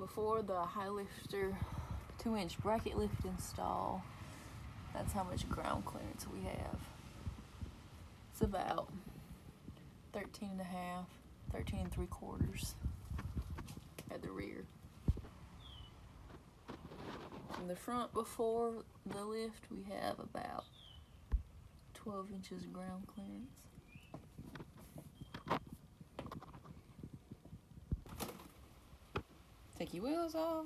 before the Highlifter 2-inch bracket lift install, that's how much ground clearance we have. It's about 13 and a half, 13 and 3/4 at the rear. In the front before the lift, we have about 12 inches of ground clearance. Take your wheels off.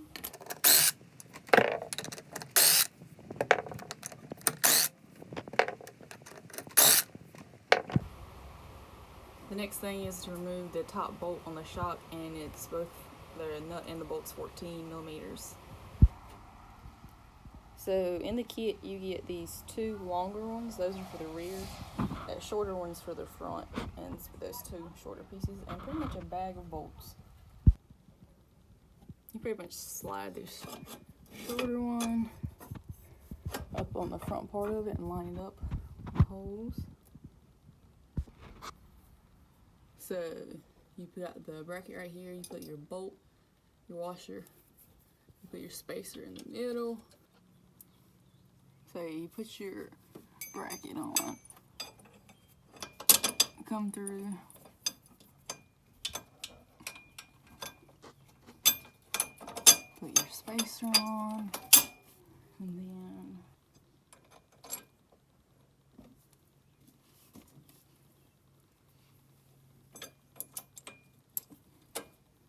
The next thing is to remove the top bolt on the shock, and it's both the nut and the bolt's 14 millimeters. So in the kit you get these two longer ones, those are for the rear, that shorter one's for the front, and those two shorter pieces, and pretty much a bag of bolts. You pretty much slide this shorter one up on the front part of it and line it up with the holes. So you put the bracket right here, you put your bolt, your washer, you put your spacer in the middle. So you put your bracket on, come through, put your spacer on, and then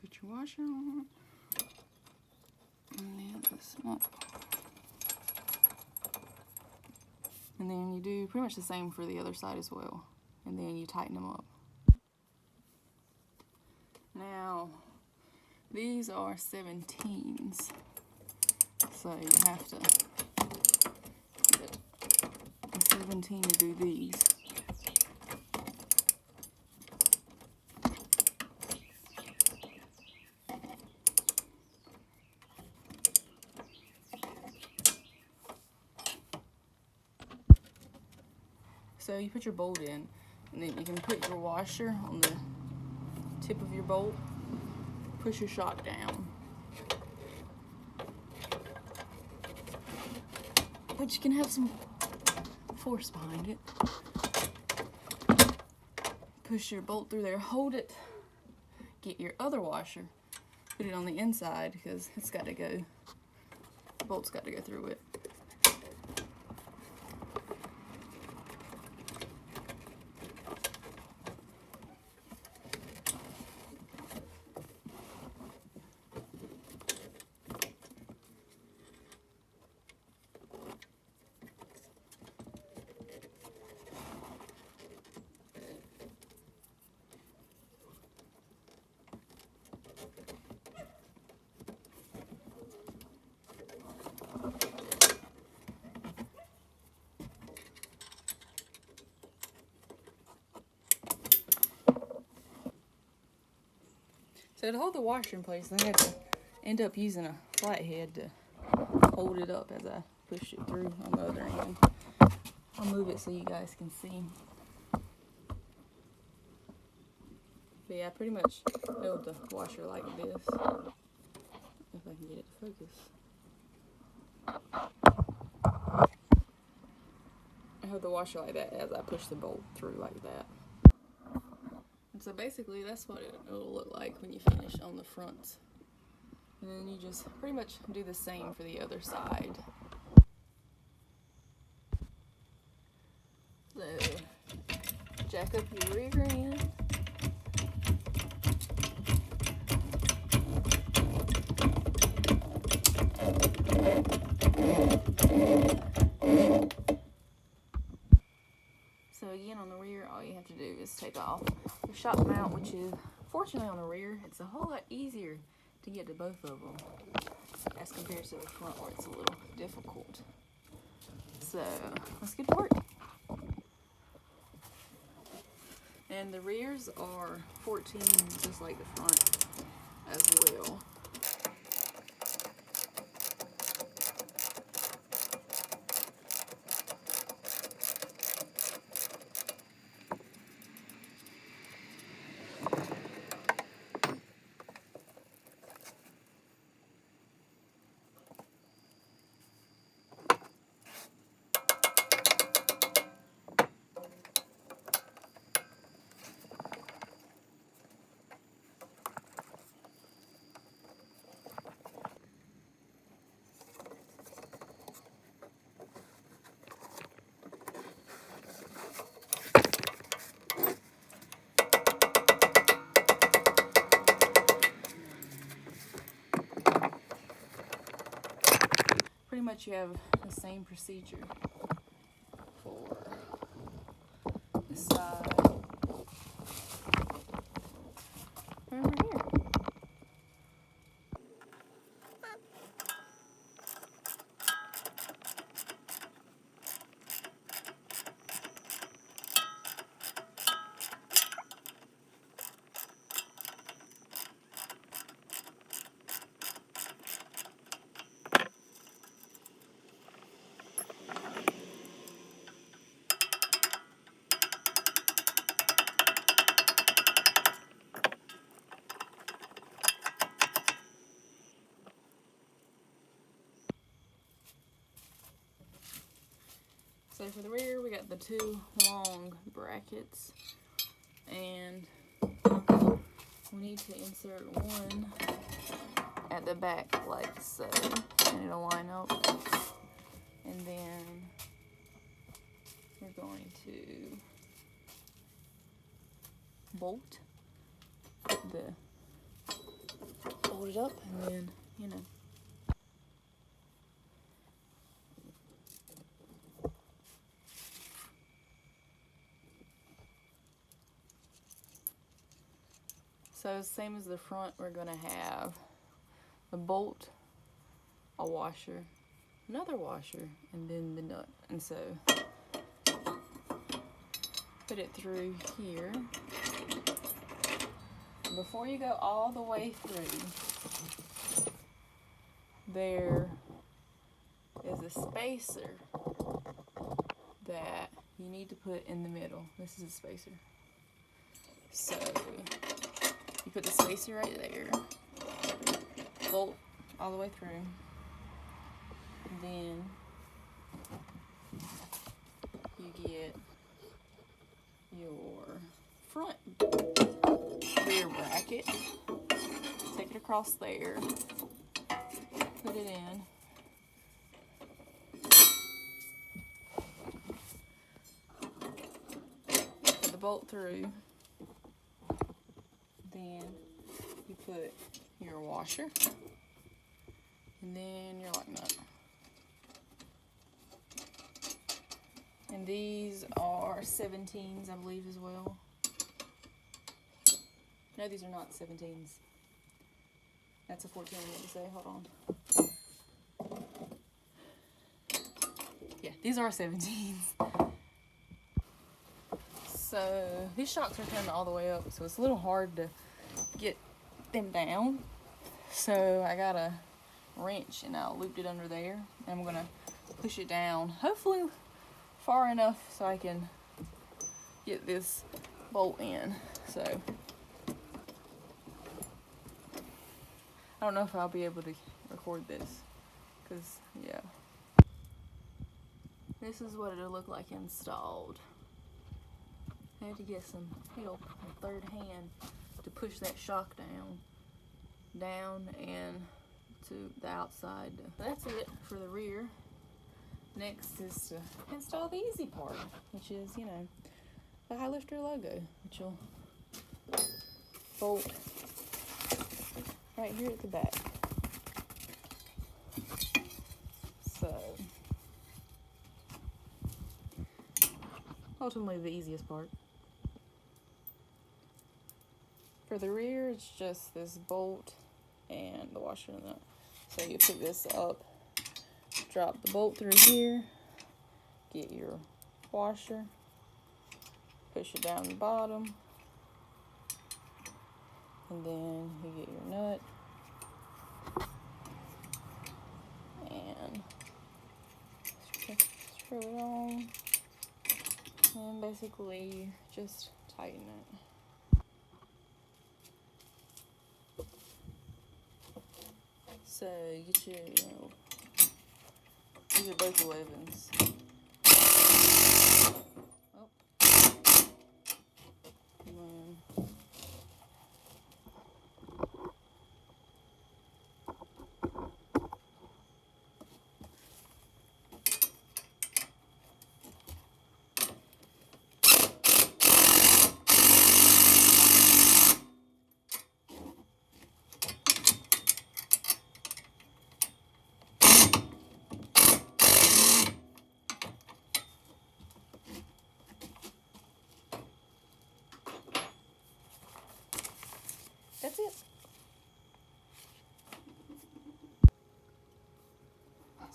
put your washer on, and then this one. And then you do pretty much the same for the other side as well. And then you tighten them up. Now, these are 17s. So you have to get a 17 to do these. So you put your bolt in, and then you can put your washer on the tip of your bolt, push your shock down. But you can have some force behind it. Push your bolt through there, hold it, get your other washer, put it on the inside because it's got to go, the bolt's got to go through it. So to hold the washer in place, I have to end up using a flathead to hold it up as I push it through on the other end. I'll move it so you guys can see. But yeah, I pretty much held the washer like this. If I can get it to focus. I held the washer like that as I push the bolt through like that. So basically that's what it'll look like when you finish on the front. And then you just pretty much do the same for the other side. So jack up your rear end. So again, on the rear, all you have to do is take off the shock mount, which is, fortunately on the rear, it's a whole lot easier to get to both of them as compared to the front where it's a little difficult. So let's get to work. And the rears are 14, just like the front as well. pretty much you have the same procedure for this side over here. So for the rear, we got the two long brackets, and we need to insert one at the back like so, and it'll line up. And then we're going to bolt it up, and then, you know. So same as the front, we're gonna have a bolt, a washer, another washer, and then the nut. And so put it through here. Before you go all the way through, there is a spacer that you need to put in the middle. This is a spacer. So you put the spacer right there, bolt all the way through, and then you get your front rear bracket, take it across there, put it in, put the bolt through, then you put your washer, and then your lock nut. And these are 17s, I believe, as well. No, these are not 17s. That's a 14 I meant to say, hold on. Yeah, these are 17s. So these shocks are coming all the way up, so it's a little hard to get them down. So I got a wrench and I looped it under there, and I'm gonna push it down, hopefully far enough so I can get this bolt in. So I don't know if I'll be able to record this, because yeah, this is what it'll look like installed. I had to get some help, a third hand, to push that shock down and to the outside. That's it for the rear. Next is to install the easy part, which is, you know, the Highlifter logo, which will bolt right here at the back. So ultimately the easiest part. For the rear, it's just this bolt and the washer and nut. So you pick this up, drop the bolt through here, get your washer, push it down the bottom, and then you get your nut, and screw it on, and basically just tighten it. So you get your, these are both 11s. Oh.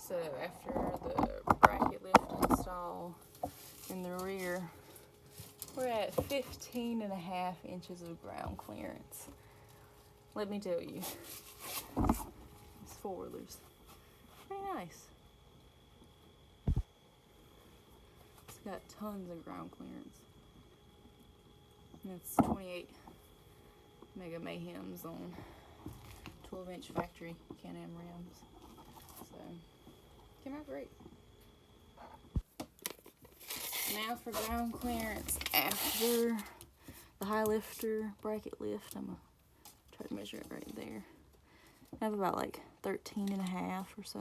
So after the bracket lift install in the rear, we're at 15.5 inches of ground clearance. Let me tell you, it's four-wheelers. Pretty nice. It's got tons of ground clearance. And it's 28 Mega Mayhems on 12-inch factory Can-Am rims. So, came out great. Now for ground clearance after the Highlifter bracket lift. I'm going to try to measure it right there. I have about like 13.5 or so.